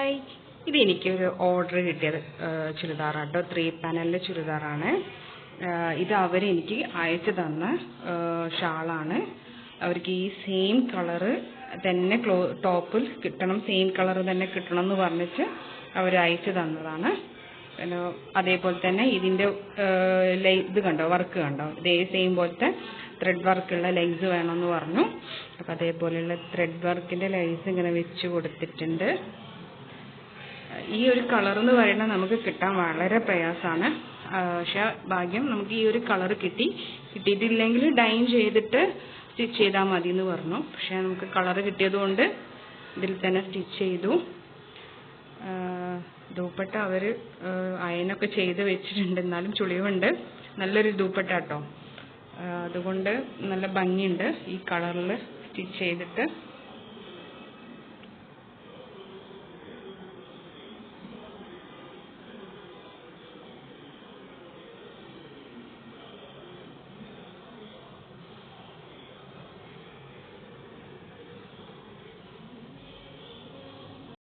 Hi, ഇതെനിക്കൊരു order കിട്ടിയത് ചുരിദാറാട്ടോ. 3 പാനലിൻ്റെ ചുരിദാറാണ്. ഇത് അവരെനിക്ക് അയച്ചു തന്ന ഷാളാണ്. അവർക്ക് ഈ സെയിം കളറ് തന്നെ ടോപ്പിൽ കിട്ടണം, സെയിം കളർ തന്നെ കിട്ടണം എന്ന് പറഞ്ഞിട്ട് അവർ അയച്ചു തന്നതാണ്. അതേപോലെ തന്നെ ഇതിൻ്റെ ഇത് കണ്ടോ, വർക്ക് കണ്ടോ, ഇതേ സെയിം പോലത്തെ ത്രെഡ് വർക്കുള്ള ലൈസ് വേണമെന്ന് പറഞ്ഞു. അപ്പം അതേപോലെയുള്ള ത്രെഡ് വർക്കിൻ്റെ ലൈസ് ഇങ്ങനെ വെച്ച് കൊടുത്തിട്ടുണ്ട്. ഈ ഒരു കളർ എന്ന് പറയുന്നത് നമുക്ക് കിട്ടാൻ വളരെ പ്രയാസമാണ്. പക്ഷെ ഭാഗ്യം നമുക്ക് ഈ ഒരു കളർ കിട്ടിയിട്ടില്ലെങ്കിൽ ഡൈൻ ചെയ്തിട്ട് സ്റ്റിച്ച് ചെയ്താൽ മതി എന്ന് പറഞ്ഞു. പക്ഷെ നമുക്ക് കളർ കിട്ടിയതുകൊണ്ട് ഇതിൽ തന്നെ സ്റ്റിച്ച് ചെയ്തു. ദൂപ്പട്ട അവർ അയനൊക്കെ ചെയ്ത് വെച്ചിട്ടുണ്ട്, എന്നാലും ചുളിവുണ്ട്. നല്ലൊരു ദൂപ്പട്ട കേട്ടോ. അതുകൊണ്ട് നല്ല ഭംഗിയുണ്ട് ഈ കളറിൽ സ്റ്റിച്ച് ചെയ്തിട്ട്.